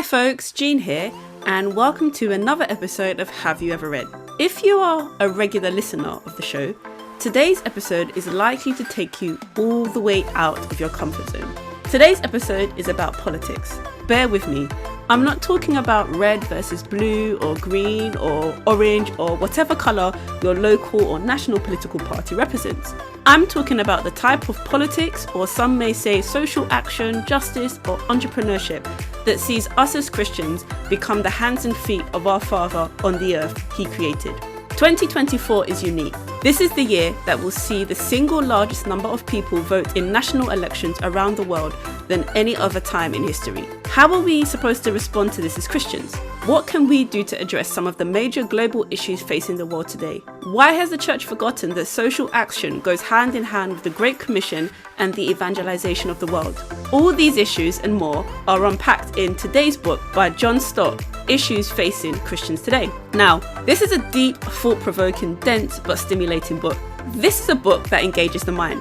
Hi folks, Jean here, and welcome to another episode of Have You Ever Read? If you are a regular listener of the show, today's episode is likely to take you all the way out of your comfort zone. Today's episode is about politics. Bear with me, I'm not talking about red versus blue or green or orange or whatever colour your local or national political party represents. I'm talking about the type of politics, or some may say social action, justice or entrepreneurship, that sees us as Christians become the hands and feet of our Father on the earth He created. 2024 is unique. This is the year that will see the single largest number of people vote in national elections around the world than any other time in history. How are we supposed to respond to this as Christians? What can we do to address some of the major global issues facing the world today? Why has the church forgotten that social action goes hand in hand with the Great Commission and the evangelization of the world? All these issues and more are unpacked in today's book by John Stott, Issues Facing Christians Today. Now, this is a deep, thought-provoking, dense but stimulating book. This is a book that engages the mind.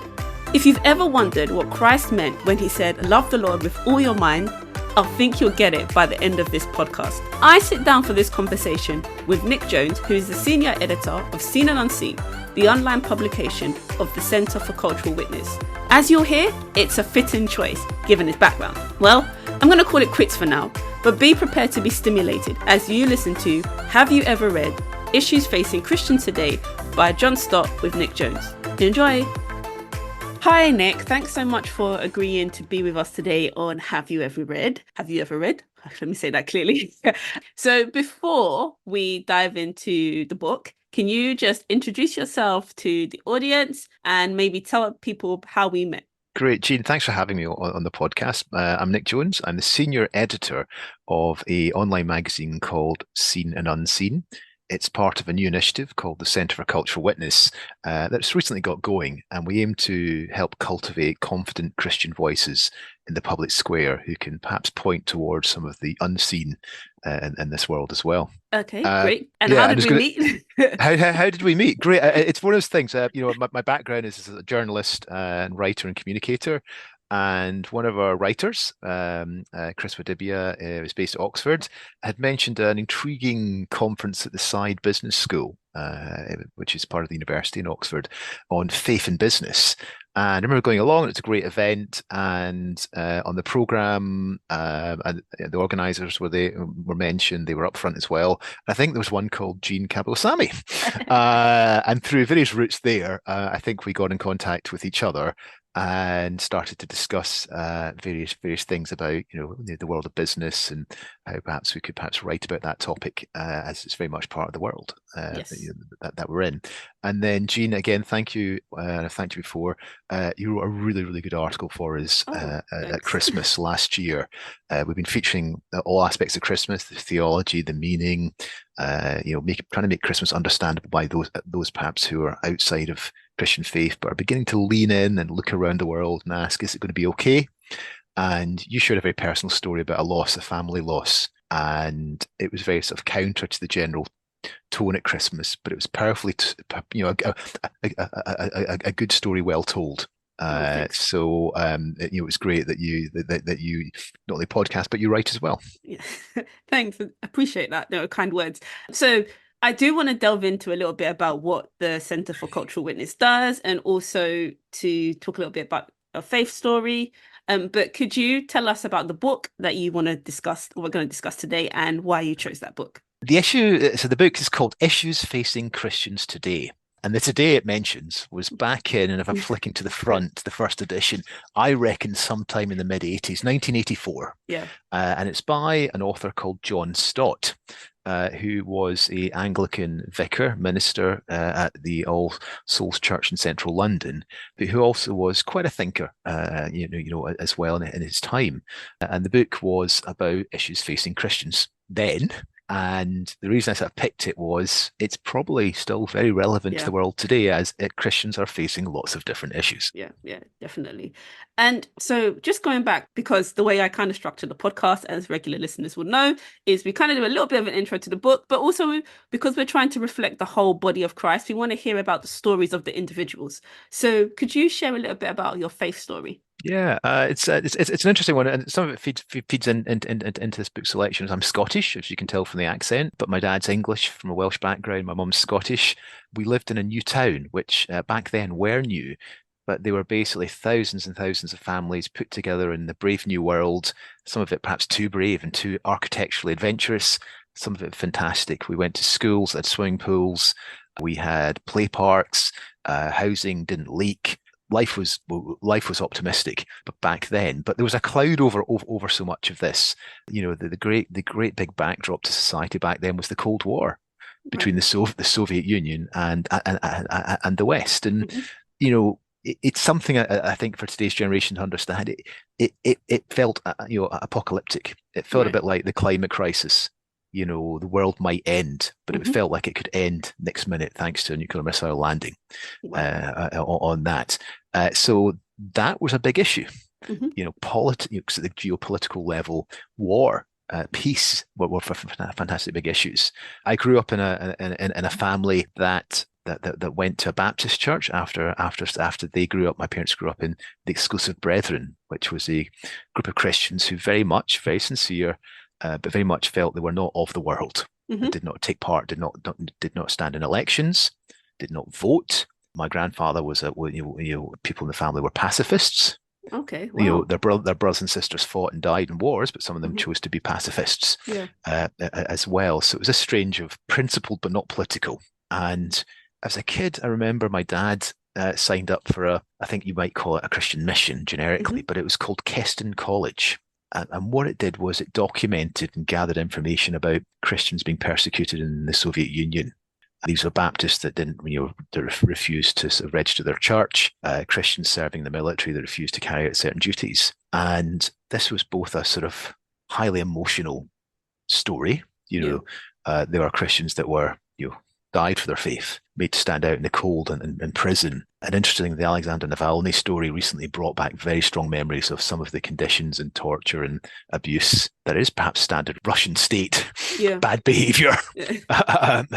If you've ever wondered what Christ meant when he said, "Love the Lord with all your mind," I think you'll get it by the end of this podcast. I sit down for this conversation with Nick Jones, who is the senior editor of Seen and Unseen, the online publication of the Centre for Cultural Witness. As you'll hear, it's a fitting choice, given his background. Well, I'm going to call it quits for now, but be prepared to be stimulated as you listen to Have You Ever Read? Issues Facing Christians Today by John Stott with Nick Jones. Enjoy! Hi Nick, thanks so much for agreeing to be with us today on Have You Ever Read? Have you ever read? Let me say that clearly. So before we dive into the book, can you just introduce yourself to the audience and maybe tell people how we met? Great, Jean. Thanks for having me on the podcast. I'm Nick Jones. I'm the senior editor of an online magazine called Seen and Unseen. It's part of a new initiative called the Centre for Cultural Witness that's recently got going, and we aim to help cultivate confident Christian voices in the public square who can perhaps point towards some of the unseen in this world as well. Okay, great. And how did we meet? How did we meet? Great. It's one of those things. My background is as a journalist and writer and communicator. And one of our writers, Chris Wadibia, was based at Oxford, had mentioned an intriguing conference at the Side Business School, which is part of the university in Oxford, on faith and business. And I remember going along, it's a great event, and on the programme, and the organisers were mentioned, they were up front as well. I think there was one called Jean Kabilosami. And through various routes there, I think we got in contact with each other and started to discuss various things about the world of business and how perhaps we could write about that topic as it's very much part of the world Yes. that we're in. And then Jean, again, thank you. I've thanked you before. You wrote a really good article for us at Christmas last year. We've been featuring all aspects of Christmas, the theology, the meaning, trying to make Christmas understandable by those perhaps who are outside of Christian faith, but are beginning to lean in and look around the world and ask, is it going to be okay? And you shared a very personal story about a family loss, and it was very sort of counter to the general tone at Christmas, but it was powerfully, a good story well told. It was great that you not only podcast but you write as well. Yeah. Thanks, I appreciate that. No, kind words. So I do want to delve into a little bit about what the Centre for Cultural Witness does, and also to talk a little bit about a faith story. But could you tell us about the book that you want to discuss, or we're going to discuss today, and why you chose that book? The book is called Issues Facing Christians Today. And the today it mentions was back in, and if I'm flicking to the front, the first edition, I reckon sometime in the mid-80s, 1984. Yeah. And it's by an author called John Stott, who was an Anglican vicar, minister at the All Souls Church in central London, but who also was quite a thinker, as well in his time. And the book was about issues facing Christians then. And the reason I sort of picked it was it's probably still very relevant to the world today, as Christians are facing lots of different issues. Yeah, definitely. And so just going back, because the way I kind of structure the podcast, as regular listeners will know, is we kind of do a little bit of an intro to the book, but also because we're trying to reflect the whole body of Christ, we want to hear about the stories of the individuals. So could you share a little bit about your faith story? Yeah, it's an interesting one, and some of it feeds into this book selection. I'm Scottish, as you can tell from the accent, but my dad's English from a Welsh background. My mum's Scottish. We lived in a new town, which back then were new, but they were basically thousands and thousands of families put together in the brave new world. Some of it perhaps too brave and too architecturally adventurous. Some of it fantastic. We went to schools that had swimming pools. We had play parks. Housing didn't leak. Life was optimistic, but back then, but there was a cloud over so much of this. The great big backdrop to society back then was the Cold War Right. between the Soviet Union and the West, and Hmm. it's something I think for today's generation to understand. It felt apocalyptic. It felt a Right. bit like the climate crisis. The world might end, but it Hmm. felt like it could end next minute thanks to a nuclear missile landing Wow. on that. So that was a big issue. Hmm. Politics at the geopolitical level, war, peace were fantastic big issues. I grew up in a family that went to a Baptist church after they grew up. My parents grew up in the Exclusive Brethren, which was a group of Christians who very sincere, but very much felt they were not of the world. Hmm. Did not take part, did not stand in elections, did not vote. My grandfather was people in the family were pacifists. Okay. Wow. Their brothers and sisters fought and died in wars, but some of them Hmm. chose to be pacifists Yeah. as well. So it was a strange of principled but not political. And as a kid, I remember my dad signed up for I think you might call it a Christian mission generically, Hmm. but it was called Keston College. And what it did was it documented and gathered information about Christians being persecuted in the Soviet Union. These were Baptists that didn't, they refused to sort of register their church, Christians serving the military that refused to carry out certain duties. And this was both a sort of highly emotional story. Yeah. There are Christians that were, died for their faith, made to stand out in the cold and in prison. And interestingly, the Alexander Navalny story recently brought back very strong memories of some of the conditions and torture and abuse that is perhaps standard Russian state Yeah. bad behavior, Yeah. um,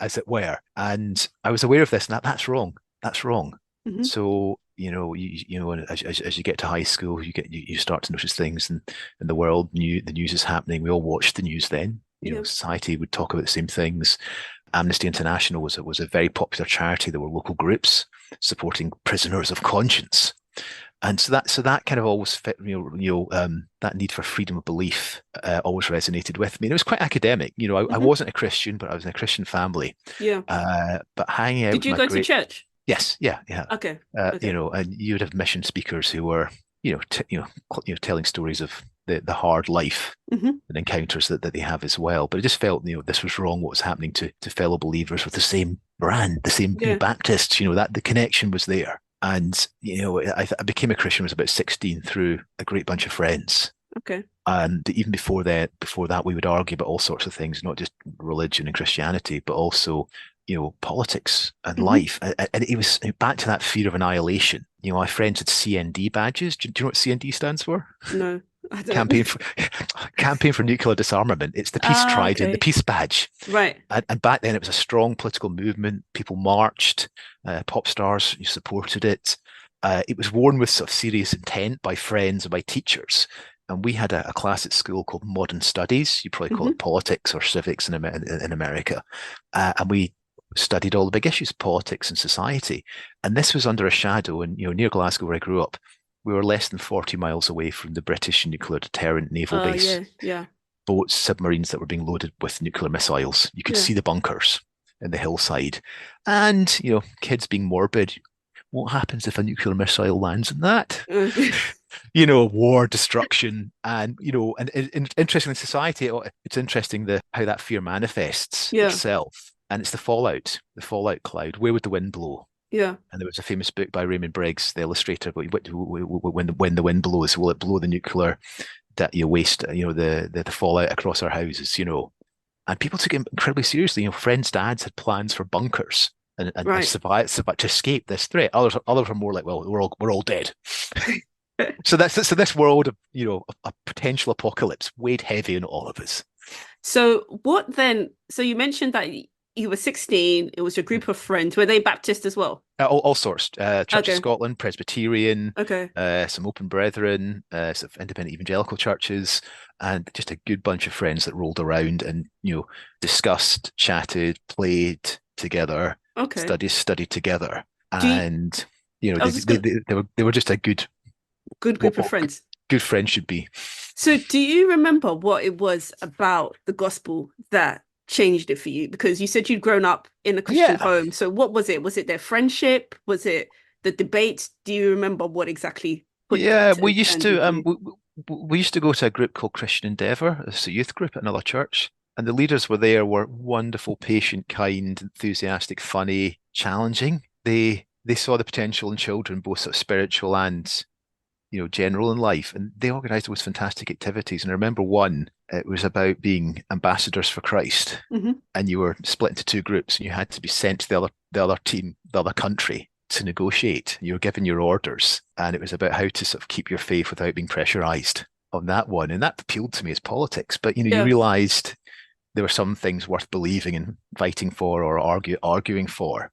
as it were. And I was aware of this, and that's wrong. That's wrong. Hmm. So as you get to high school, you start to notice things in the world. The news is happening. We all watched the news then. Yeah. Society would talk about the same things. Amnesty International was a very popular charity. There were local groups supporting prisoners of conscience, and so that kind of always fit. That need for freedom of belief always resonated with me. And it was quite academic. I Hmm. wasn't a Christian, but I was in a Christian family. Yeah. But hanging out Did with you my go to great church? Yes, yeah, yeah. Okay. Okay. And you would have mission speakers who were, telling stories of the hard life Hmm. and encounters that they have as well. But it just felt, this was wrong. What was happening to fellow believers with the same brand, the same, Yeah. Baptists. That the connection was there. And I became a Christian when I was about 16 through a great bunch of friends. Okay. And even before that, we would argue about all sorts of things, not just religion and Christianity, but also, politics and Hmm. life. And it was back to that fear of annihilation. My friends had CND badges. Do you know what CND stands for? No, I don't. Campaign for Campaign for Nuclear Disarmament. It's the peace Ah, trident, the okay. peace badge. Right. And back then, it was a strong political movement. People marched. Pop stars supported it. It was worn with sort of serious intent by friends and by teachers. And we had a class at school called Modern Studies. You probably call Hmm. it politics or civics in America. And we studied all the big issues, politics and society. And this was under a shadow. And near Glasgow, where I grew up, we were less than 40 miles away from the British nuclear deterrent naval base. Yeah. Yeah. Boats, submarines that were being loaded with nuclear missiles. You could Yeah. see the bunkers in the hillside. And, kids being morbid. What happens if a nuclear missile lands in that? Uh, War, destruction, and interesting in society. It's interesting how that fear manifests yeah. itself, and it's the fallout cloud. Where would the wind blow? Yeah. And there was a famous book by Raymond Briggs, the illustrator, about when the wind blows, will it blow the nuclear that waste, the fallout across our houses, and people took it incredibly seriously. Friends' dads had plans for bunkers and Right. survive to escape this threat. Others are more like, well, we're all dead. So this world of a potential apocalypse weighed heavy on all of us. So what then? So you mentioned that you were 16, it was a group of friends. Were they Baptist as well? All sorts. Church of Okay. Scotland, Presbyterian, Okay. some Open Brethren, some independent evangelical churches, and just a good bunch of friends that rolled around and discussed, chatted, played together, Okay. studied together, Do you, and I was just gonna they were just a good good group of what friends. good friends should be. So do you remember what it was about the gospel that changed it for you? Because you said you'd grown up in a Christian Yeah, home. So what was it? Was it their friendship? Was it the debates? Do you remember what exactly put yeah. that turned you for you? We used to go to a group called Christian Endeavour. It's a youth group at another church, and the leaders were wonderful, patient, kind, enthusiastic, funny, challenging. They saw the potential in children, both sort of spiritual and general in life, and they organised those fantastic activities. And I remember one. It was about being ambassadors for Christ, Hmm. and you were split into two groups, and you had to be sent to the other team, the other country to negotiate. You were given your orders, and it was about how to sort of keep your faith without being pressurized on that one. And that appealed to me as politics. But you Yeah. realized there were some things worth believing and fighting for or arguing for.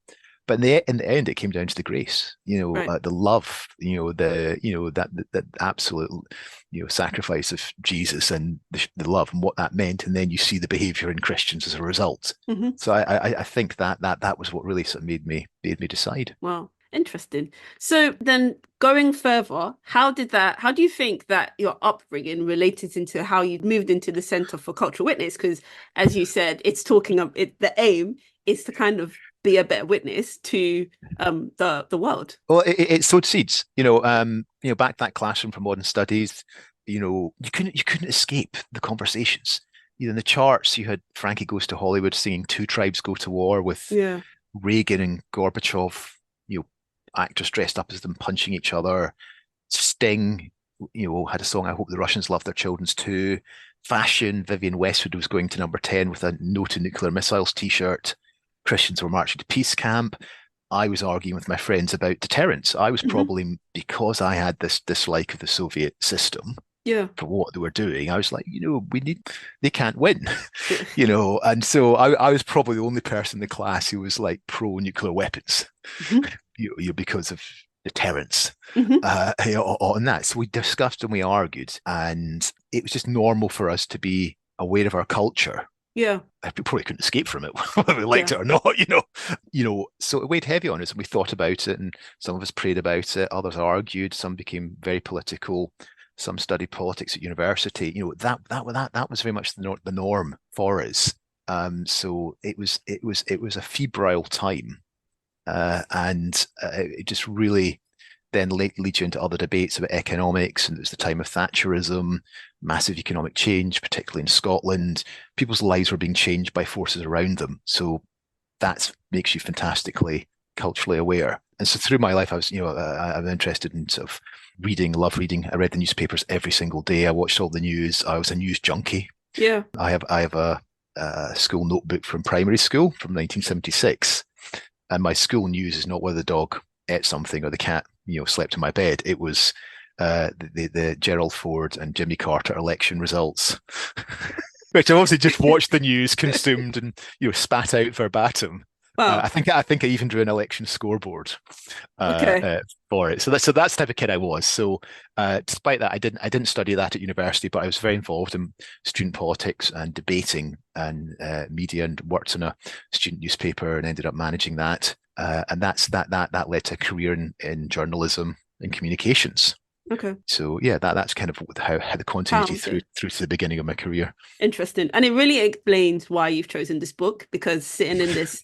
But in the end, it came down to the grace, Right. the love, that absolute, sacrifice of Jesus and the love and what that meant, and then you see the behavior in Christians as a result. Hmm. So I think that was what really sort of made me decide. Wow. Interesting. So then going further, how do you think that your upbringing related into how you moved into the Center for Cultural Witness? Because as you said, it's talking of it, the aim is to kind of be a better witness to the world. Well, it sowed seeds. Back to that classroom for modern studies. You couldn't escape the conversations. In the charts, you had Frankie Goes to Hollywood singing Two Tribes Go to War with Yeah. Reagan and Gorbachev, actors dressed up as them punching each other. Sting, had a song, I Hope the Russians Love Their Children's Too. Fashion, Vivienne Westwood was going to number 10 with a No to Nuclear Missiles t-shirt. Christians were marching to peace camp. I was arguing with my friends about deterrence. I was Hmm. probably, because I had this dislike of the Soviet system Yeah. for what they were doing, I was like, they can't win, and so I was probably the only person in the class who was like pro nuclear weapons, Hmm. because of deterrence, Hmm. on that. So we discussed and we argued, and it was just normal for us to be aware of our culture. Yeah. We probably couldn't escape from it, whether we liked Yeah. it or not, So it weighed heavy on us, and we thought about it, and some of us prayed about it, others argued, some became very political, some studied politics at university. That was very much the norm for us. So it was a febrile time, and it just really then leads you into other debates about economics, and it was the time of Thatcherism, massive economic change, particularly in Scotland. People's lives were being changed by forces around them. So that makes you fantastically culturally aware. And so through my life, I'm interested in sort of reading, love reading. I read the newspapers every single day. I watched all the news. I was a news junkie. Yeah. I have a school notebook from primary school from 1976, and my school news is not whether the dog ate something or the cat, slept in my bed. It was the Gerald Ford and Jimmy Carter election results, which I obviously just watched the news, consumed, and spat out verbatim. Wow. I think I even drew an election scoreboard Okay. for it. So that's the type of kid I was. So despite that, I didn't study that at university, but I was very involved in student politics and debating and media, and worked in a student newspaper and ended up managing that. And that led to a career in journalism and communications. Okay. So yeah, that's kind of how the continuity How through to the beginning of my career. interesting. And it really explains why you've chosen this book, because sitting in this,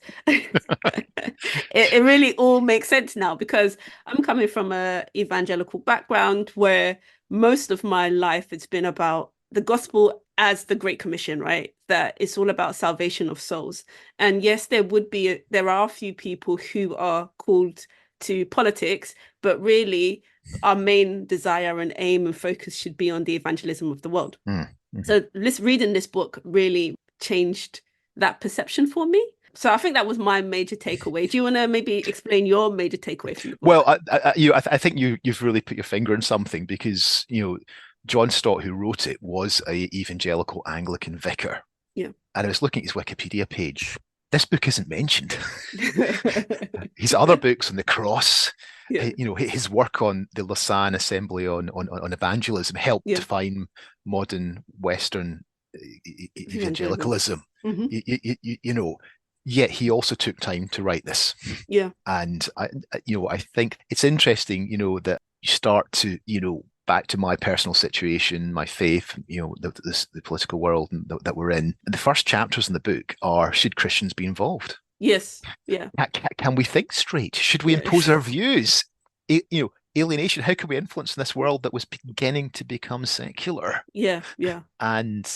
it really all makes sense now, because I'm coming from a evangelical background where most of my life it's been about the gospel as the Great Commission, right? That it's all about salvation of souls. And yes, there are a few people who are called to politics, but really our main desire and aim and focus should be on the evangelism of the world. Mm, mhm. So reading this book really changed that perception for me. So I think that was my major takeaway. Do you want to maybe explain your major takeaway from the Well, book? I think you've really put your finger on something, because John Stott, who wrote it, was a evangelical Anglican vicar, Yeah. and I was looking at his Wikipedia page, this book isn't mentioned. His other books on the cross, Yeah. his work on the Lausanne Assembly on evangelism helped Yeah. define modern Western Evangelism. evangelicalism. Hmm. You know, yet he also took time to write this. Yeah. And I think it's interesting, that you start to, back to my personal situation, my faith, the political world that we're in. The first chapters in the book are, should Christians be involved? Yes. Yeah. Can we think straight? Should we Yeah. impose our views? Alienation. How can we influence this world that was beginning to become secular? Yeah. Yeah. And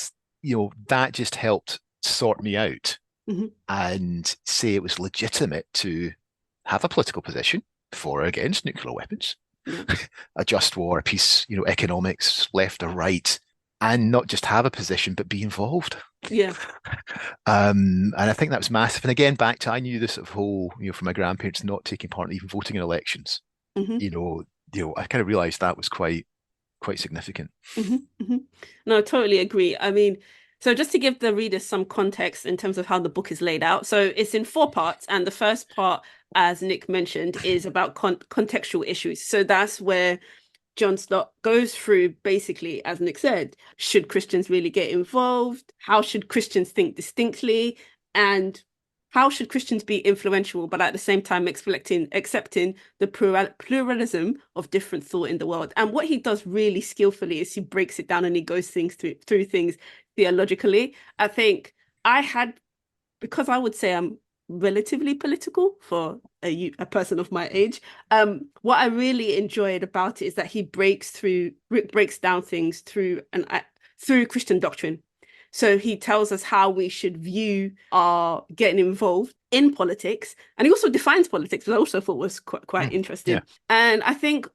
that just helped sort me out Hmm. and say it was legitimate to have a political position for or against nuclear weapons, Yeah. a just war, a peace, economics, left or right, and not just have a position, but be involved. Yeah. And I think that was massive. And again, back to I knew this sort of whole, from my grandparents not taking part in even voting in elections. Hmm. I kind of realized that was quite significant. Hmm. Hmm. No, I totally agree. I mean, so just to give the readers some context in terms of how the book is laid out. So it's in four parts, and the first part, as Nick mentioned, is about contextual issues. So that's where John Stott goes through basically, as Nick said, should Christians really get involved? How should Christians think distinctly? And how should Christians be influential, but at the same time accepting the pluralism of different thought in the world? And what he does really skillfully is he breaks it down and he goes through things theologically. I think I had, because I would say I'm relatively political for a person of my age. What I really enjoyed about it is that he breaks down things through Christian doctrine. So he tells us how we should view our getting involved in politics, and he also defines politics, which I also thought was quite interesting. Yeah. And I think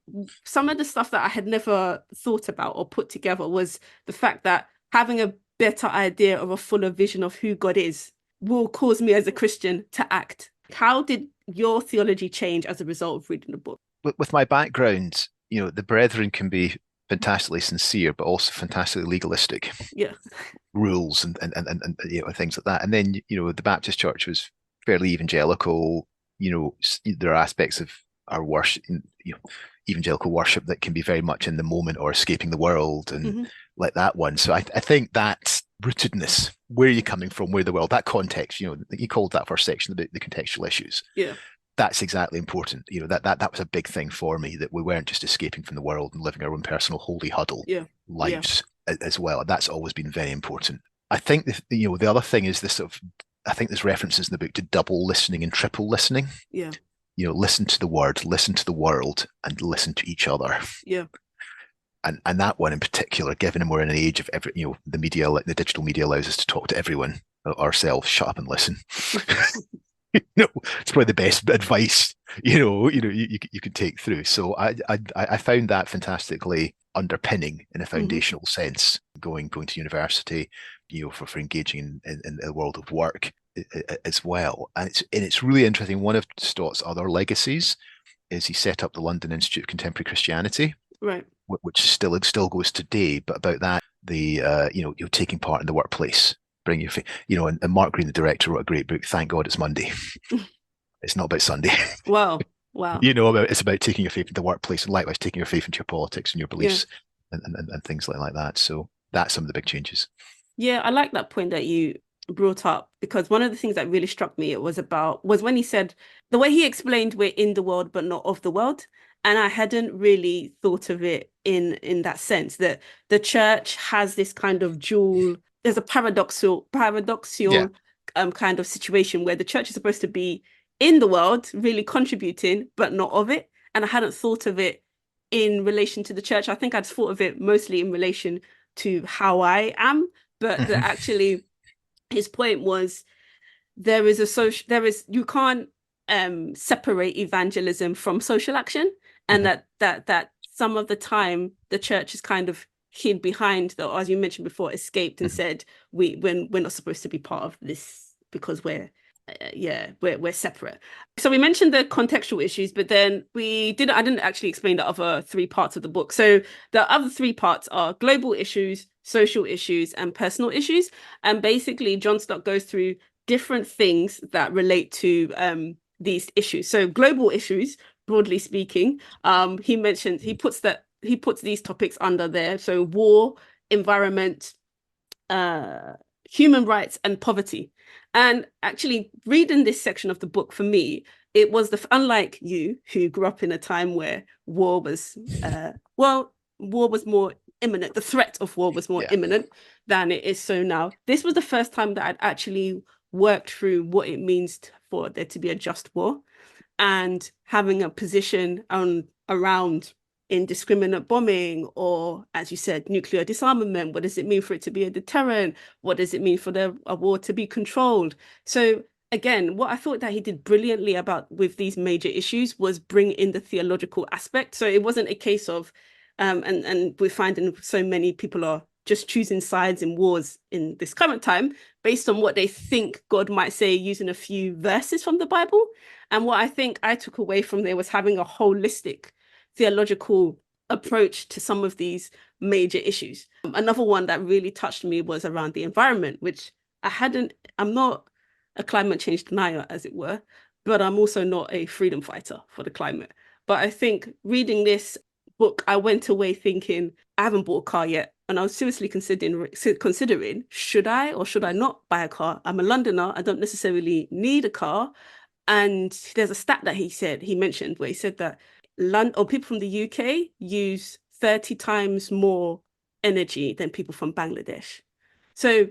some of the stuff that I had never thought about or put together was the fact that having a better idea of a fuller vision of who God is will cause me as a Christian to act. How did your theology change as a result of reading the book? With my background, the brethren can be fantastically sincere, but also fantastically legalistic. Yeah. Rules and things like that. And then the Baptist Church was fairly evangelical. There are aspects of our worship, evangelical worship that can be very much in the moment or escaping the world and like that one. So I think that rootedness, where are you coming from, where the world, that context, you called that first section about the contextual issues. Yeah. That's exactly important. That was a big thing for me, that we weren't just escaping from the world and living our own personal holy huddle lives as well. That's always been very important. I think the other thing is this sort of, I think there's references in the book to double listening and triple listening. Yeah. Listen to the word, listen to the world, and listen to each other. Yeah. And that one in particular, given we're in an age of the media, the digital media allows us to talk to everyone ourselves. Shut up and listen. It's probably the best advice you can take through. So I found that fantastically underpinning in a foundational sense, going to university, for engaging in the world of work as well. And it's really interesting. One of Stott's other legacies is he set up the London Institute of Contemporary Christianity, right, which still goes today. But about that, you're taking part in the workplace, bring your faith, and Mark Green, the director, wrote a great book, Thank God It's Monday. It's not about Sunday. Wow. It's about taking your faith into the workplace, and likewise taking your faith into your politics and your beliefs, yeah. and things like that. So that's some of the big changes. Yeah, I like that point that you brought up, because one of the things that really struck me was when he said, the way he explained we're in the world but not of the world. And I hadn't really thought of it in that sense, that the church has this kind of there's a paradoxical kind of situation where the church is supposed to be in the world, really contributing, but not of it. And I hadn't thought of it in relation to the church. I think I'd thought of it mostly in relation to how I am, but actually his point was you can't separate evangelism from social action, and that some of the time the church is kind of hid behind, as you mentioned before, escaped and said we're not supposed to be part of this because we're separate. So we mentioned the contextual issues, but then I didn't actually explain the other three parts of the book. So the other three parts are global issues, social issues, and personal issues. And basically John Stott goes through different things that relate to these issues. So global issues, broadly speaking, he puts these topics under there. So war, environment, uh, human rights, and poverty. And actually, reading this section of the book for me, it was unlike you who grew up in a time where war was more imminent. The threat of war was more Yeah. imminent than it is so now. This was the first time that I'd actually worked through what it means for there to be a just war, and having a position on around indiscriminate bombing, or as you said, nuclear disarmament. What does it mean for it to be a deterrent? What does it mean for a war to be controlled? So again, what I thought that he did brilliantly about with these major issues was bring in the theological aspect. So it wasn't a case of and we're finding so many people are just choosing sides in wars in this current time based on what they think God might say using a few verses from the Bible. And what I think I took away from there was having a holistic theological approach to some of these major issues. Another one that really touched me was around the environment, which I'm not a climate change denier, as it were, but I'm also not a freedom fighter for the climate. But I think reading this book, I went away thinking, I haven't bought a car yet. And I was seriously considering should I or should I not buy a car? I'm a Londoner. I don't necessarily need a car. And there's a stat that he mentioned where he said that people from the UK use 30 times more energy than people from Bangladesh. So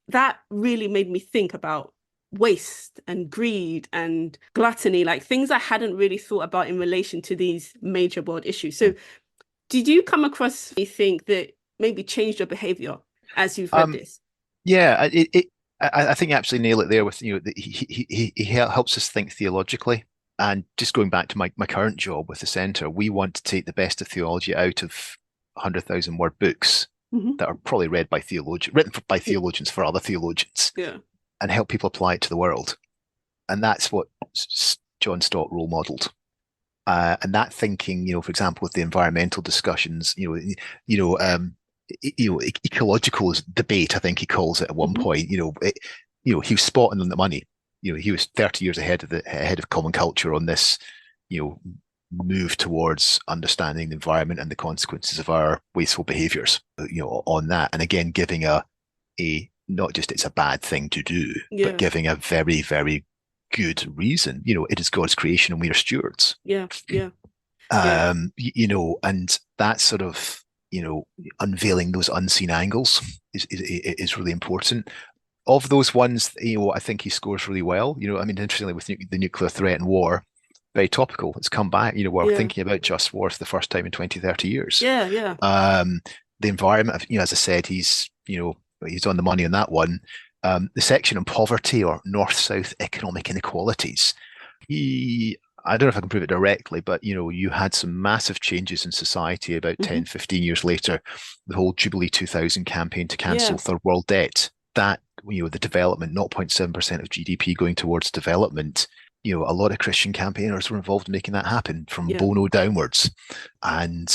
that really made me think about waste and greed and gluttony, like things I hadn't really thought about in relation to these major world issues. So did you come across anything that maybe changed your behavior as you've read Um, this? yeah, I think you absolutely nail it there with, he helps us think theologically. And just going back to my current job with the centre, we want to take the best of theology out of 100,000 word books Mm-hmm. that are probably read by written by theologians for other theologians, Yeah. and help people apply it to the world. And that's what John Stott role modelled. And that thinking, for example, with the environmental discussions, you know, um, ecological debate, I think he calls it at one Mm-hmm. point. He was spotting on the money. He was 30 years ahead of common culture on this, you know, move towards understanding the environment and the consequences of our wasteful behaviors. On that, and again, giving a not just it's a bad thing to do, but Yeah. giving a very, very good reason. It is God's creation and we are stewards. Yeah. Yeah. Yeah. And that sort of, unveiling those unseen angles is really important. Of those ones, I think he scores really well. I mean, interestingly, with the nuclear threat and war, very topical. It's come back. We're Yeah. thinking about just war for the first time in 20, 30 years. Yeah. Yeah. Um, the environment, as I said, he's on the money on that one. The section on poverty or north-south economic inequalities, I don't know if I can prove it directly, but you had some massive changes in society about Mm-hmm. 10, 15 years later. The whole Jubilee 2000 campaign to cancel Yeah. third world debt, that, the development, 0.7% of GDP going towards development. A lot of Christian campaigners were involved in making that happen from Yeah. Bono downwards. And,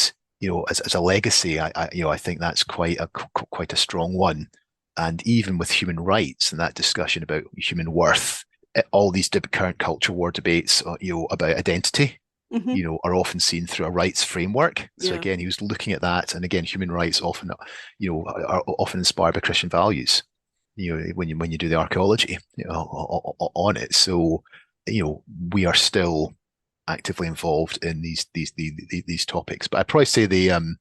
as a legacy, I think that's quite a strong one. And even with human rights and that discussion about human worth, all these current culture war debates, about identity, Mm-hmm. are often seen through a rights framework. So Yeah. again, he was looking at that, and again, human rights often, are often inspired by Christian values. When you do the archaeology, on it. So, we are still actively involved in these topics. But I'd probably say the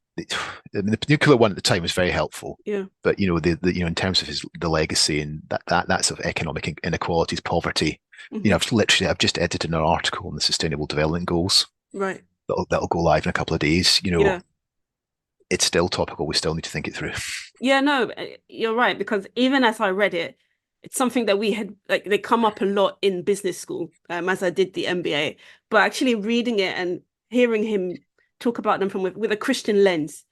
nuclear one at the time was very helpful. Yeah. But in terms of the legacy and that's of economic inequalities, poverty. Mm-hmm. I've just edited an article on the Sustainable Development Goals Right. that'll go live in a couple of days. Yeah. It's still topical. We still need to think it through. Yeah, no, you're right, because even as I read it, it's something that we had like they come up a lot in business school, as I did the MBA. But actually reading it and hearing him talk about them from with a Christian lens,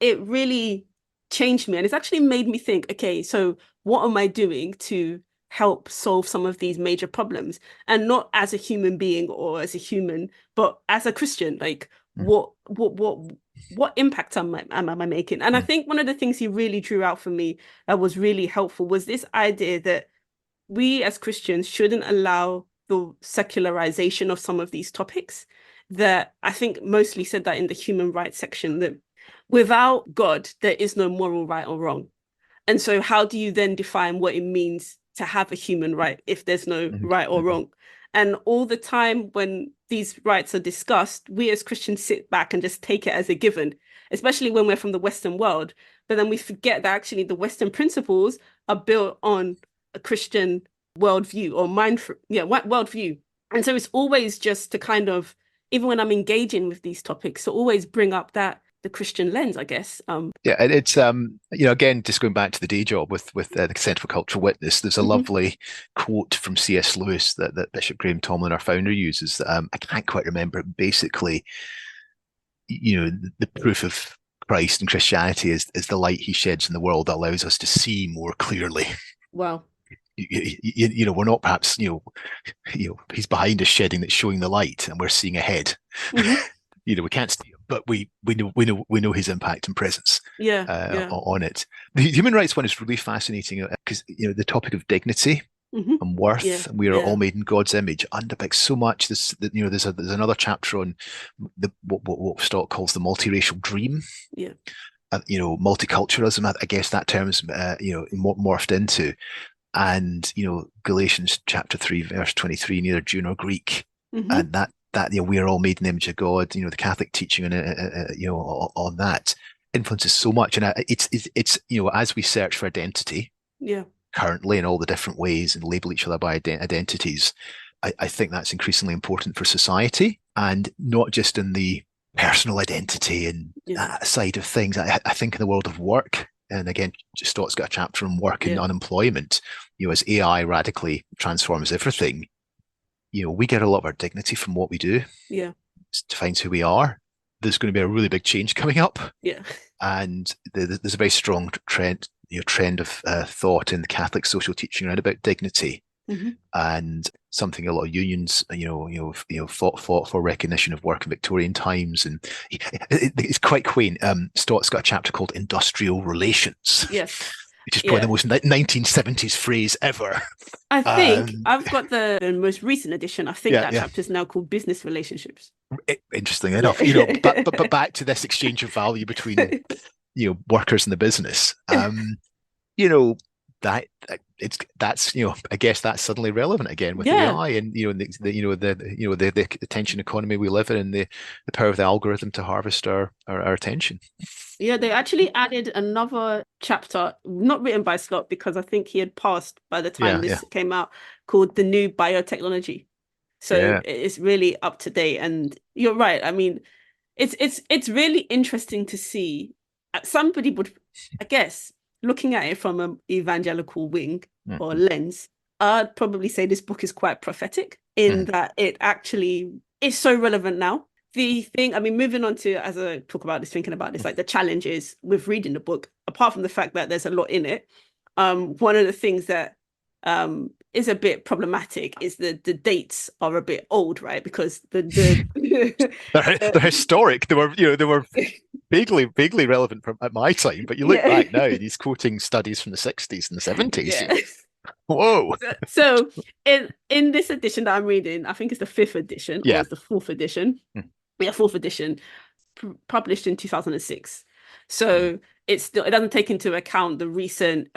it really changed me. And it's actually made me think, okay, so what am I doing to help solve some of these major problems? And not as a human being or as a human, but as a Christian, like Mm, what impact am I making? And I mm, think one of the things he really drew out for me that was really helpful was this idea that we as Christians shouldn't allow the secularization of some of these topics. That I think mostly said that in the human rights section, that without God, there is no moral right or wrong. And so, how do you then define what it means to have a human right if there's no Mhm, right or mhm. wrong? And all the time when these rights are discussed, we as Christians sit back and just take it as a given, especially when we're from the Western world. But then we forget that actually the Western principles are built on a Christian worldview or worldview. And so it's always just to kind of, even when I'm engaging with these topics, to always bring up that the Christian lens, I guess. Yeah, and it's again, just going back to the day job with the Centre for Cultural Witness. There's a Mhm. lovely quote from C.S. Lewis that Bishop Graham Tomlin, our founder, uses. I can't quite remember. Basically, the proof of Christ and Christianity is the light he sheds in the world that allows us to see more clearly. Wow. We're not perhaps he's behind us shedding that's showing the light, and we're seeing ahead. Hmm. We can't see him, but we know his impact and presence Yeah, yeah. on it. The human rights one is really fascinating because the topic of dignity Hmm. and Yeah, worth, and we are all yeah, made in God's image, underpicks so much. There's another chapter on what Stott calls the multiracial dream. yeah. Multiculturalism. I guess that term's morphed into, and Galatians chapter 3 verse 23, neither Jew nor Greek, Hmm. and that we are all made in the image of God. The Catholic teaching on on that influences so much, and it's as we search for identity Yeah, currently in all the different ways and label each other by identities. I think that's increasingly important for society, and not just in the personal identity and yeah, that side of things. I think in the world of work, and again, Stott's got a chapter on work and yeah, unemployment. As AI radically transforms everything, we get a lot of our dignity from what we do. yeah, It defines who we are. There's going to be a really big change coming up, yeah. and there's a very strong trend of thought in the Catholic social teaching around about dignity, Hmm. and something a lot of unions fought for recognition of work in Victorian times, and it's quite quaint. Stott's got a chapter called industrial relations, Yes. which is probably the Yeah. most 1970s phrase ever. I think um I've got the most recent edition. I think yeah, that yeah. chapter is now called Business Relationships. Interesting Yeah. enough, but back to this exchange of value between workers and the business. You know that's I guess that's suddenly relevant again with Yeah. AI, and the attention economy we live in, and the power of the algorithm to harvest our attention. Yeah, they actually added another chapter, not written by Scott because I think he had passed by the time Yeah, yeah, this came out, called The New Biotechnology. So yeah. it's really up to date. And you're right. I mean, it's really interesting to see. Somebody would, I guess, looking at it from an evangelical wing or Mhm, lens, I'd probably say this book is quite prophetic in mhm. that it actually is so relevant now. The thing, I mean, moving on to as I talk about this, thinking about this, like the challenges with reading the book, apart from the fact that there's a lot in it, one of the things that is a bit problematic is the dates are a bit old, right? Because They're historic. They were vaguely relevant from at my time, but you look yeah. back now and he's quoting studies from the 60s and the 70s. Yeah. Whoa. So in this edition that I'm reading, I think it's the fifth edition or Yeah. it's the fourth edition. Mm, Yeah, fourth edition, published in 2006. mm. So it doesn't take into account the recent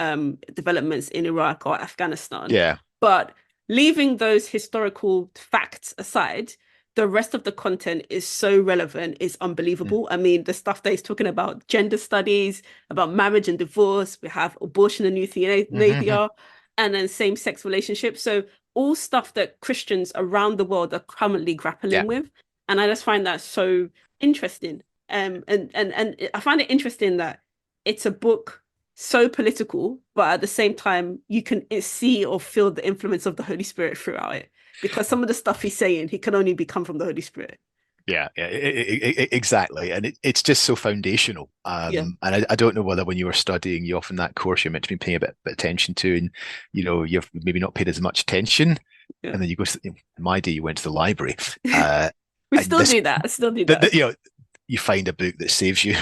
developments in Iraq or Afghanistan. Yeah. But leaving those historical facts aside, the rest of the content is so relevant, it's Mm, unbelievable. I mean, the stuff that he's talking about gender studies, about marriage and divorce, we have abortion and mhm. euthanasia, and then same-sex relationships. So all stuff that Christians around the world are currently Yeah. grappling with. And I just find that so interesting. And I find it interesting that it's a book so political, but at the same time, you can see or feel the influence of the Holy Spirit throughout it. Because some of the stuff he's saying, he can only become from the Holy Spirit. Yeah, yeah, exactly, and it's just so foundational. Yeah, And I don't know whether when you were studying, you often that course you're meant to be paying a bit attention to, and you've maybe not paid as much attention, yeah. and then you go. In my day, you went to the library, uh, We and still this, do that. I still do the, that. you find a book that saves you.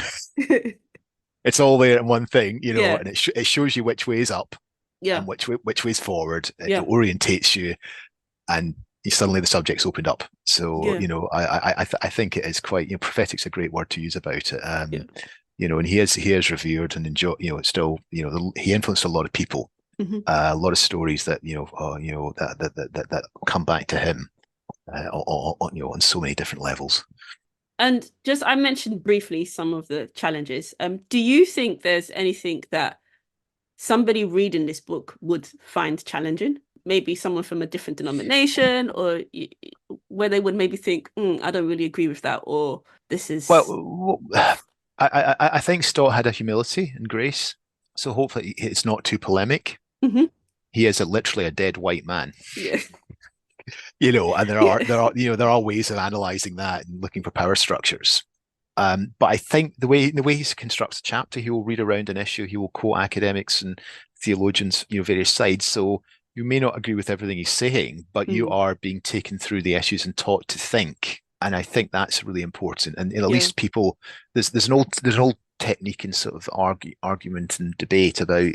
It's all there in one thing, Yeah, and it shows you which way is up. Yeah. and which way's forward. It Yeah. orientates you, and suddenly the subject's opened up. So, Yeah. I think it is quite, prophetic's a great word to use about it. Yeah. And he is revered and enjoy, still, he influenced a lot of people, Hmm. a lot of stories that, that come back to him, on so many different levels. And just I mentioned briefly some of the challenges. Do you think there's anything that somebody reading this book would find challenging? Maybe someone from a different denomination, or where they would maybe think, I don't really agree with that, or this is Well, off. I think Stott had a humility and grace, so hopefully it's not too polemic. Hmm. He is literally a dead white man, Yeah. and there are Yeah. there are ways of analyzing that and looking for power structures. But I think the way he constructs a chapter, he will read around an issue, he will quote academics and theologians, various sides. So you may not agree with everything he's saying, but you Mm. are being taken through the issues and taught to think. And I think that's really important. And at Yeah. least people, there's an old technique in sort of argument and debate about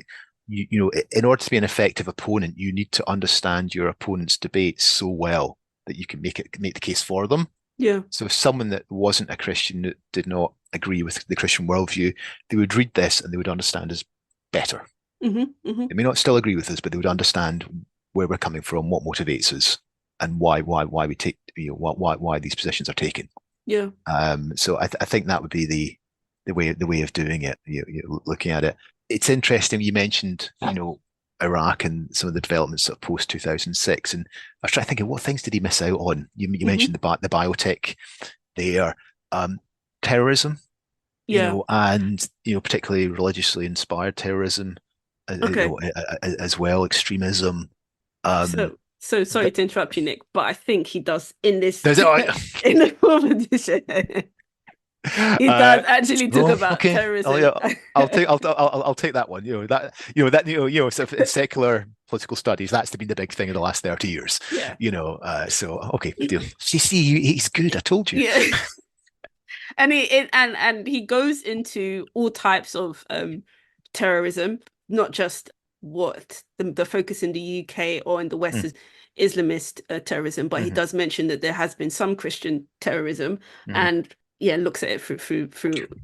in order to be an effective opponent, you need to understand your opponent's debate so well that you can make the case for them. Yeah. So if someone that wasn't a Christian, that did not agree with the Christian worldview, they would read this and they would understand us better. Hmm. Hmm. They may not still agree with us, but they would understand where we're coming from, what motivates us, and why we take, why these positions are taken. Yeah. So I think that would be the way of doing it. Looking at it, it's interesting. You mentioned, Iraq and some of the developments of post 2006, and I was trying to think of what things did he miss out on. You Hmm. mentioned the biotech there, um, terrorism, Yeah. and particularly religiously inspired terrorism, Okay. as well, extremism. Um, So sorry but to interrupt you, Nick, but I think he does in this there's it. in the fourth edition. He Uh, does actually talk oh, about okay. Oh, terrorism. yeah. I'll take that one. So in secular political studies, that's been the big thing in the last 30 years. Yeah. So okay, see, he's good. I told you. Yeah. And he goes into all types of terrorism, not just what the focus in the UK or in the West Mm, is Islamist terrorism, but he mhm, does mention that there has been some Christian terrorism, mhm. and yeah, looks at it through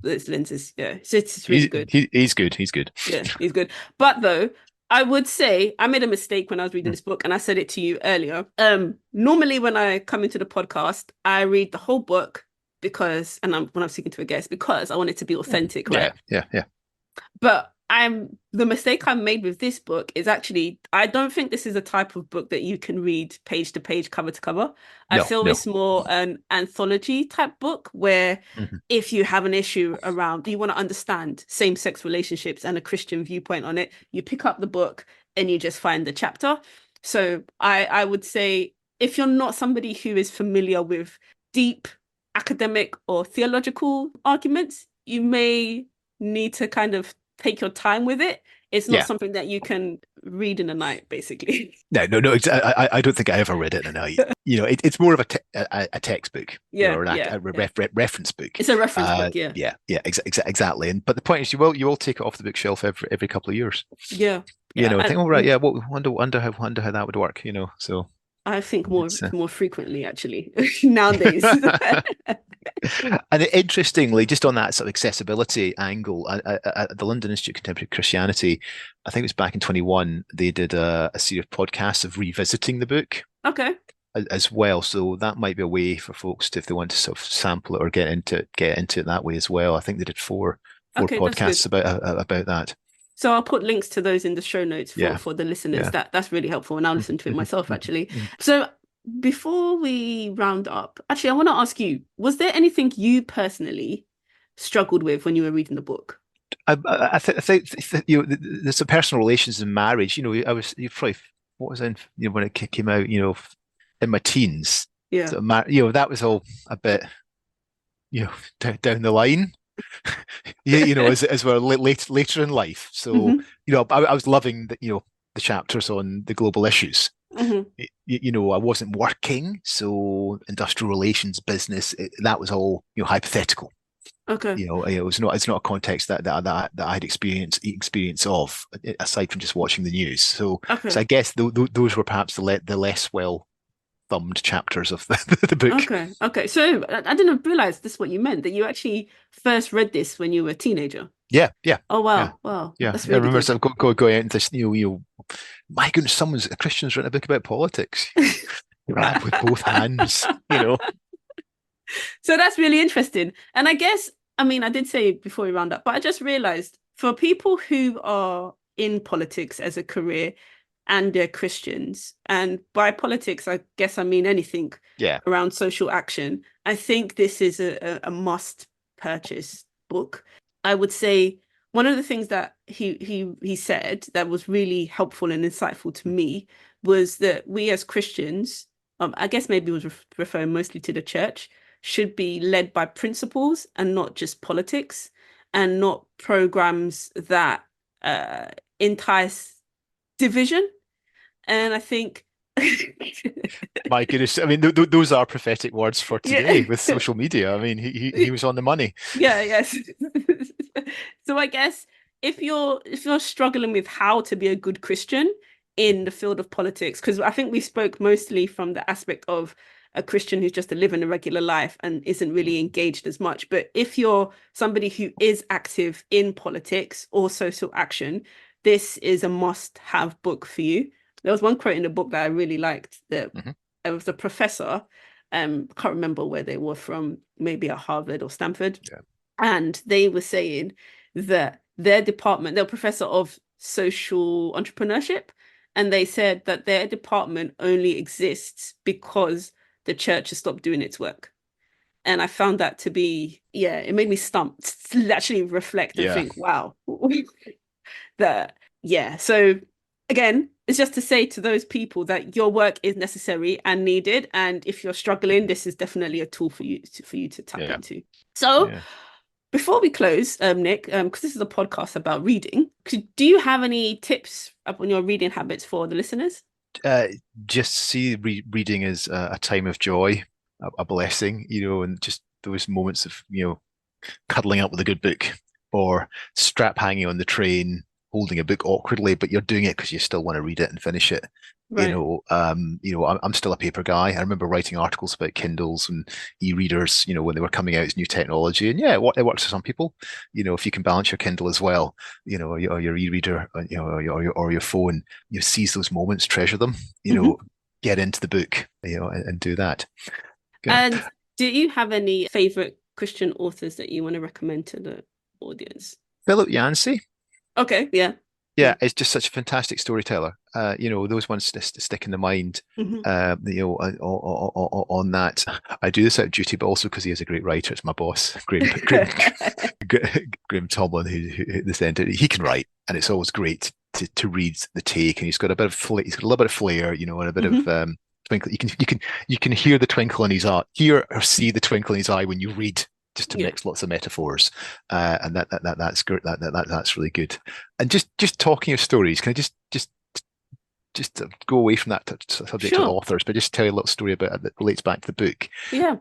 those lenses. Yeah, so it's really good. He's good. He's good. Yeah, he's good. But though, I would say I made a mistake when I was reading Mm, this book, and I said it to you earlier. Normally when I come into the podcast, I read the whole book because, and when I'm speaking to a guest, because I want it to be authentic, right? yeah, yeah, yeah. But the mistake I made with this book is actually I don't think this is a type of book that you can read page to page, cover to cover. I No, feel no. it's more an anthology type book where Mhm. if you have an issue around, you want to understand same-sex relationships and a Christian viewpoint on it, you pick up the book and you just find the chapter. So I would say if you're not somebody who is familiar with deep academic or theological arguments, you may need to kind of take your time with it. It's not Yeah. something that you can read in a night, basically. No, no, no. I don't think I ever read it in a night. It's more of a textbook, Yeah, or yeah, yeah. reference book. It's a reference book, yeah. Yeah, exactly. And but the point is, you will take it off the bookshelf every couple of years. Yeah, yeah. Think, oh right, yeah. Well, wonder how that would work. So I think more it's more frequently actually nowadays. and interestingly, just on that sort of accessibility angle, at the London Institute of Contemporary Christianity, I think it was back in 21, they did a series of podcasts of revisiting the book Okay. as well. So that might be a way for folks to, if they want to sort of sample it or get into it that way as well. I think they did four Okay, that's good. podcasts about that. So I'll put links to those in the show notes for Yeah, for the listeners. yeah. That's really helpful, and I'll Mhm, listen to it mhm, myself mhm, actually. mhm. So before we round up, actually, I want to ask you: was there anything you personally struggled with when you were reading the book? I think there's some personal relations in marriage. I was you probably what was in when it came out. In my teens. Yeah. So that was all a bit down the line. Yeah, as we're later in life. So Hmm. I was loving the chapters on the global issues. Hmm. I wasn't working, so industrial relations, business, that was all hypothetical. Okay. It's not a context that I'd experience of aside from just watching the news. So Okay. I guess those were perhaps the less well thumbed chapters of the book. Okay. Okay. So I didn't realize this is what you meant, that you actually first read this when you were a teenager. Yeah, yeah, Oh yeah, wow. Wow. yeah. That's I really remember good. sort of going out into this, my goodness, a Christian's written a book about politics. Grab with both hands. So that's really interesting. And I guess, I mean, I did say before we round up, but I just realized for people who are in politics as a career and they're Christians, and by politics, I guess I mean anything Yeah. around social action, I think this is a must purchase book. I would say one of the things that he said that was really helpful and insightful to me was that we as Christians, I guess maybe was referring mostly to the church, should be led by principles and not just politics, and not programs that uh, entice division. And I think, My goodness. I mean, th those are prophetic words for today yeah, with social media. I mean, he was on the money. yeah, yes. So I guess if you're struggling with how to be a good Christian in the field of politics, because I think we spoke mostly from the aspect of a Christian who's just living a regular life and isn't really engaged as much. But if you're somebody who is active in politics or social action, this is a must-have book for you. There was one quote in the book that I really liked that Hmm. it was a professor, I can't remember where they were from, maybe at Harvard or Stanford, Yeah. and they were saying that their department, they're a professor of social entrepreneurship, and they said that their department only exists because the church has stopped doing its work. And I found that to be, yeah, it made me stumped to actually reflect and Yeah. think, wow, that, yeah. So again, it's just to say to those people that your work is necessary and needed. And if you're struggling, this is definitely a tool for you to tap Yeah. into. So Yeah. before we close, Nick, because this is a podcast about reading, do you have any tips up on your reading habits for the listeners? Uh, just see reading as a time of joy, a blessing, and just those moments of, cuddling up with a good book or strap hanging on the train, holding a book awkwardly, but you're doing it because you still want to read it and finish it. Right. I'm still a paper guy. I remember writing articles about Kindles and e-readers, when they were coming out as new technology. And yeah, it works for some people. If you can balance your Kindle as well, or your e-reader, or your phone, seize those moments, treasure them, Hmm. get into the book, and do that. Yeah. And do you have any favorite Christian authors that you want to recommend to the audience? Philip Yancey. Okay, yeah. Yeah, Yeah. it's just such a fantastic storyteller. Those ones stick in the mind. Hmm. On that, I do this out of duty, but also because he is a great writer. It's my boss, Graham Tomlin, who the editor. He can write, and it's always great to read the take. And he's got a little bit of flair, and a bit of Hmm. twinkle. You can hear the twinkle in his eye, hear or see the twinkle in his eye when you read. Just to Yeah. mix lots of metaphors, and that's good. That's really good. And just talking of stories, can I just go away from that subject of Sure. authors, but just tell you a little story about it that relates back to the book. Yeah.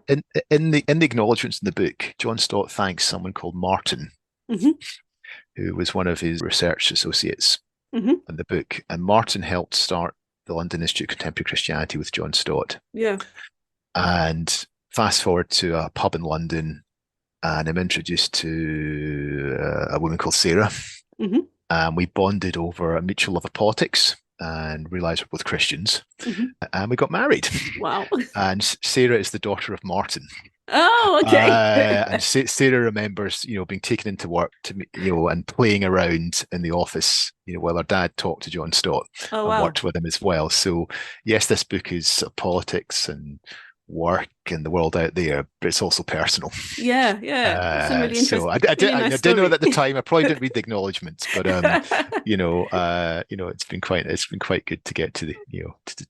In the acknowledgements in the book, John Stott thanks someone called Martin, Hmm. who was one of his research associates Hmm. in the book, and Martin helped start the London Institute of Contemporary Christianity with John Stott. Yeah. And fast forward to a pub in London, and I'm introduced to a woman called Sarah, Hmm. and we bonded over a mutual love of politics and realized we're both Christians, Hmm. and we got married. Wow. And Sarah is the daughter of Martin. Oh, okay. And Sarah remembers, being taken into work and playing around in the office, while her dad talked to John Stott Oh, and wow. worked with him as well. So yes, this book is sort of politics and work and the world out there, but it's also personal. Yeah, yeah. That's a really So interesting, I really didn't nice know that story. at the time. I probably didn't read the acknowledgements, but it's been quite good to get to the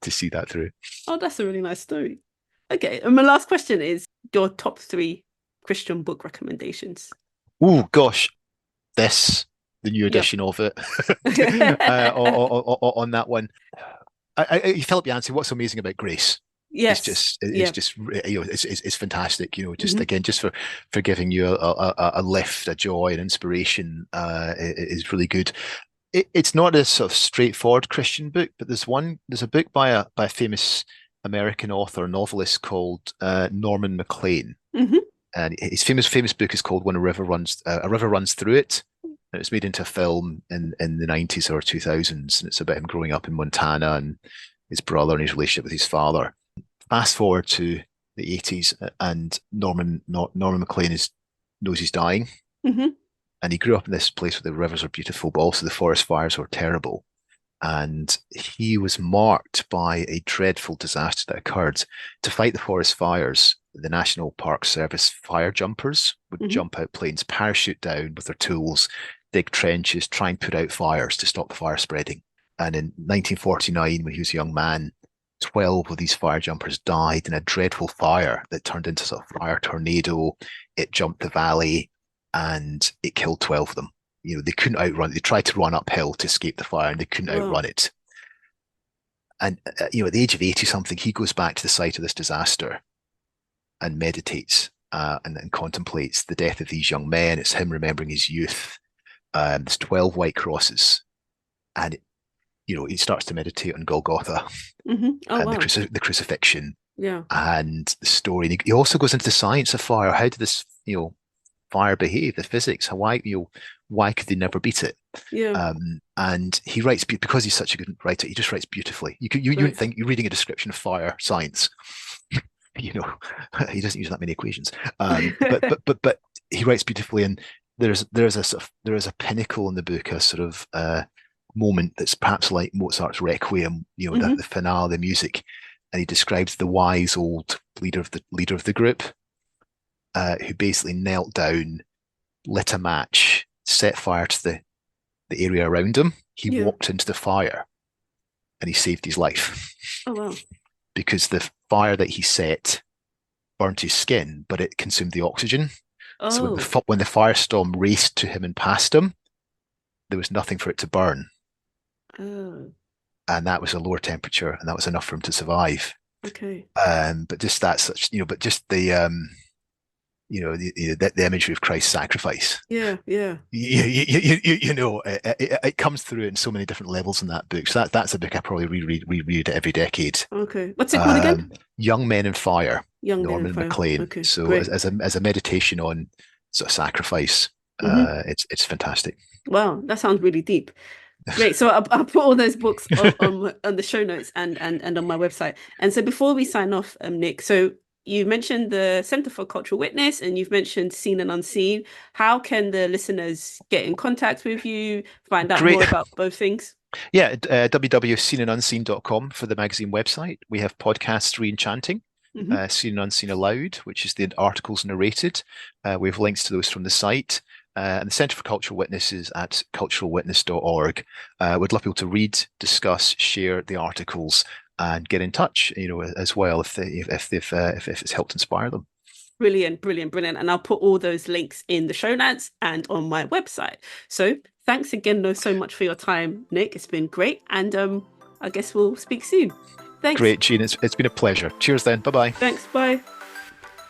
to see that through. Oh, that's a really nice story. Okay, and my last question is your top three Christian book recommendations. Oh gosh, this the new Yep. edition of it on that one. Philip Yancey, what's amazing about grace? It's Yes. just Yeah. it's fantastic. Just Hmm. again, just for giving you a lift, a joy, and inspiration is really good. It's not a sort of straightforward Christian book, but there's a book by a famous American author, novelist called Norman Maclean, Hmm. and his famous book is called When a River Runs Through It. And it was made into a film in the 90s or 2000s, and it's about him growing up in Montana and his brother and his relationship with his father. Fast forward to the 80s, and Norman Maclean knows he's dying, Hmm. and he grew up in this place where the rivers are beautiful, but also the forest fires were terrible. And he was marked by a dreadful disaster that occurred. To fight the forest fires, the National Park Service fire jumpers would Hmm. jump out planes, parachute down with their tools, dig trenches, try and put out fires to stop the fire spreading. And in 1949, when he was a young man, 12 of these fire jumpers died in a dreadful fire that turned into sort of fire tornado. It jumped the valley and it killed 12 of them. They couldn't outrun it. They tried to run uphill to escape the fire and they couldn't Wow. outrun it. And, at the age of 80 something, he goes back to the site of this disaster and meditates and contemplates the death of these young men. It's him remembering his youth. There's 12 white crosses. And, he starts to meditate on Golgotha Hmm. Oh, and wow. the crucifixion Yeah. and the story. And he also goes into the science of fire. How did this, fire behave? The physics. Why could they never beat it? Yeah. And he writes because he's such a good writer. He just writes beautifully. You wouldn't Right. think you're reading a description of fire science. you know, he doesn't use that many equations. But he writes beautifully, and there is a pinnacle in the book, a sort of moment that's perhaps like Mozart's Requiem. The Hmm. finale, the music, and he describes the wise old leader of the group, who basically knelt down, lit a match, set fire to the area around him. He Yeah. walked into the fire and he saved his life Oh, wow. because the fire that he set burnt his skin, but it consumed the oxygen. So Oh. when the firestorm raced to him and past him, there was nothing for it to burn. Oh. And that was a lower temperature, and that was enough for him to survive. Okay. But just that such, but just the imagery of Christ's sacrifice. Yeah. Yeah. It comes through in so many different levels in that book. So that's a book I probably reread every decade. Okay. What's it called again? Young Men in Fire, Young Men and Norman Fire. Maclean. Okay. So Great. as a meditation on sort of sacrifice, Hmm. it's fantastic. Wow. That sounds really deep. Great. So I'll put all those books on the show notes and on my website. And so before we sign off, Nick, so you mentioned the Centre for Cultural Witness and you've mentioned Seen and Unseen. How can the listeners get in contact with you, find out Great. more about both things? Yeah, www.seenandunseen.com for the magazine website. We have podcasts re-enchanting, Hmm. Seen and Unseen Aloud, which is the articles narrated. We have links to those from the site. And the Centre for Cultural Witness is at culturalwitness.org. We'd love people to read, discuss, share the articles, and get in touch, as well if it's helped inspire them. Brilliant, brilliant, brilliant. And I'll put all those links in the show notes and on my website. So thanks again so much for your time, Nick. It's been great. And I guess we'll speak soon. Thanks. Great, Jean. It's been a pleasure. Cheers then. Bye-bye. Thanks. Bye.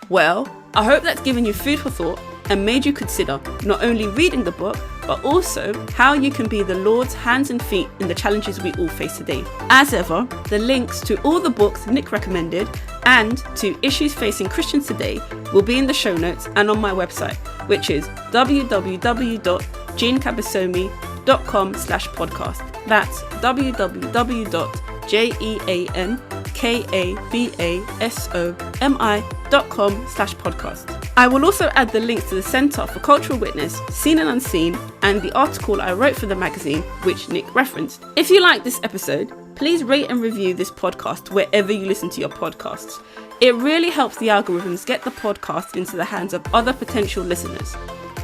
Well, I hope that's given you food for thought and made you consider not only reading the book, but also how you can be the Lord's hands and feet in the challenges we all face today. As ever, the links to all the books Nick recommended and to issues facing Christians today will be in the show notes and on my website, which is www.jeankabasomi.com/podcast. That's www.jeankabasomi.com/podcast. I will also add the links to the Centre for Cultural Witness, Seen and Unseen, and the article I wrote for the magazine, which Nick referenced. If you like this episode, please rate and review this podcast wherever you listen to your podcasts. It really helps the algorithms get the podcast into the hands of other potential listeners.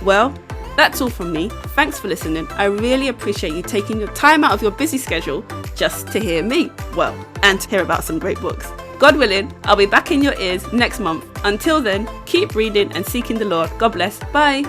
Well, that's all from me. Thanks for listening. I really appreciate you taking your time out of your busy schedule just to hear me. Well, and to hear about some great books. God willing, I'll be back in your ears next month. Until then, keep reading and seeking the Lord. God bless. Bye.